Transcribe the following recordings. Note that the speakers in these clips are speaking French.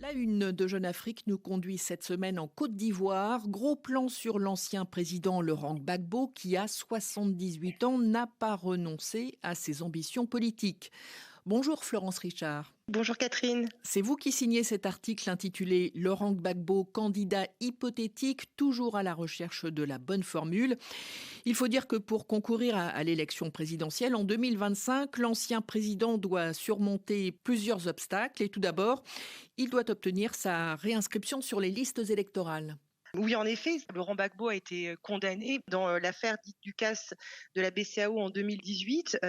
La une de Jeune Afrique nous conduit cette semaine en Côte d'Ivoire. Gros plan sur l'ancien président Laurent Gbagbo qui, à 78 ans, n'a pas renoncé à ses ambitions politiques. Bonjour Florence Richard. Bonjour Catherine. C'est vous qui signez cet article intitulé Laurent Gbagbo, candidat hypothétique, toujours à la recherche de la bonne formule. Il faut dire que pour concourir à l'élection présidentielle en 2025, l'ancien président doit surmonter plusieurs obstacles. Et tout d'abord, il doit obtenir sa réinscription sur les listes électorales. Oui, en effet, Laurent Gbagbo a été condamné dans l'affaire dite du casse de la BCEAO en 2018.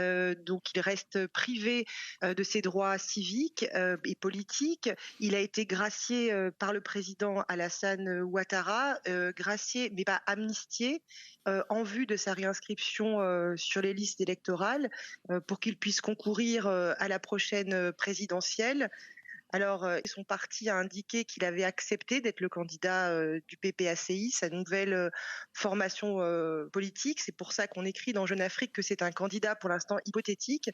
Donc, il reste privé de ses droits civiques et politiques. Il a été gracié par le président Alassane Ouattara, gracié mais pas amnistié, en vue de sa réinscription sur les listes électorales pour qu'il puisse concourir à la prochaine présidentielle. Alors, son parti a indiqué qu'il avait accepté d'être le candidat du PPACI, sa nouvelle formation politique. C'est pour ça qu'on écrit dans Jeune Afrique que c'est un candidat pour l'instant hypothétique,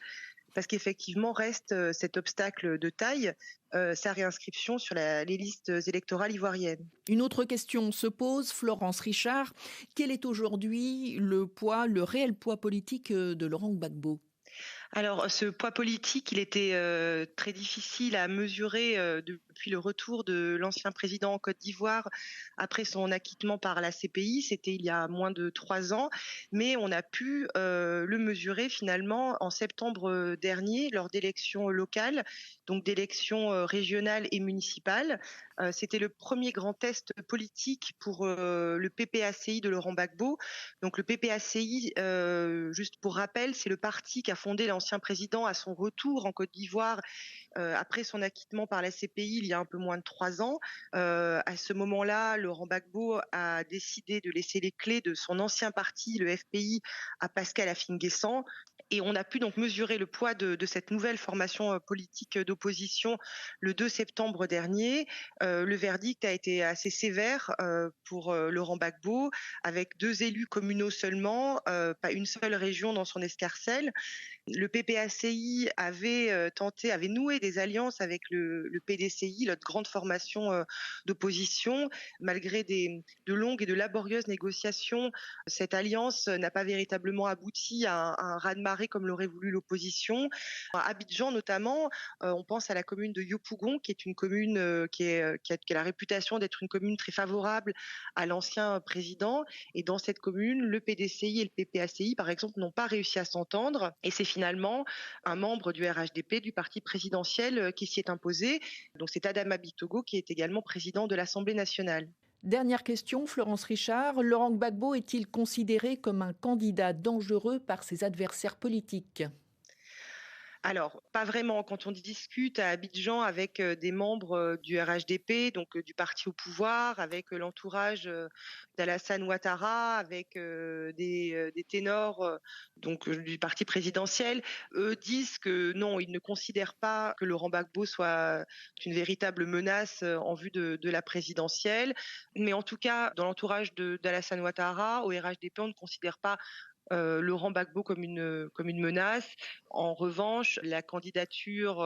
parce qu'effectivement reste cet obstacle de taille, sa réinscription sur les listes électorales ivoiriennes. Une autre question se pose, Florence Richard. Quel est aujourd'hui le réel poids politique de Laurent Gbagbo ? Alors, ce poids politique, il était très difficile à mesurer depuis le retour de l'ancien président en Côte d'Ivoire après son acquittement par la CPI. C'était il y a moins de 3 ans, mais on a pu le mesurer finalement en septembre dernier lors d'élections locales, donc d'élections régionales et municipales. C'était le premier grand test politique pour le PPACI de Laurent Gbagbo. Donc le PPACI, juste pour rappel, c'est le parti qu'a fondé l'ancien président à son retour en Côte d'Ivoire après son acquittement par la CPI il y a un peu moins de 3 ans. À ce moment-là, Laurent Gbagbo a décidé de laisser les clés de son ancien parti, le FPI, à Pascal Affinguessan. Et on a pu donc mesurer le poids de cette nouvelle formation politique d'opposition le 2 septembre dernier. Le verdict a été assez sévère pour Laurent Gbagbo, avec 2 élus communaux seulement, pas une seule région dans son escarcelle. Le PPACI avait noué des alliances avec le PDCI, notre grande formation d'opposition. Malgré de longues et de laborieuses négociations, cette alliance n'a pas véritablement abouti à un raz-de-marée comme l'aurait voulu l'opposition. À Abidjan notamment, on pense à la commune de Yopougon, qui est une commune qui a la réputation d'être une commune très favorable à l'ancien président. Et dans cette commune, le PDCI et le PPACI, par exemple, n'ont pas réussi à s'entendre. Et c'est finalement un membre du RHDP, du parti présidentiel, qui s'y est imposé. Donc c'est Adama Bitogo qui est également président de l'Assemblée nationale. Dernière question, Florence Richard. Laurent Gbagbo est-il considéré comme un candidat dangereux par ses adversaires politiques ? Alors, pas vraiment. Quand on discute à Abidjan avec des membres du RHDP, donc du parti au pouvoir, avec l'entourage d'Alassane Ouattara, avec des ténors donc du parti présidentiel, eux disent que non, ils ne considèrent pas que Laurent Gbagbo soit une véritable menace en vue de la présidentielle. Mais en tout cas, dans l'entourage d'Alassane Ouattara, au RHDP, on ne considère pas Laurent Gbagbo comme une menace. En revanche, la candidature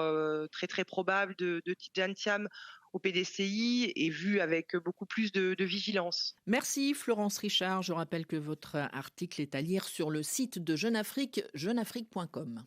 très très probable de Tidjane Thiam au PDCI est vue avec beaucoup plus de vigilance. Merci Florence Richard. Je rappelle que votre article est à lire sur le site de Jeune Afrique, jeuneafrique.com.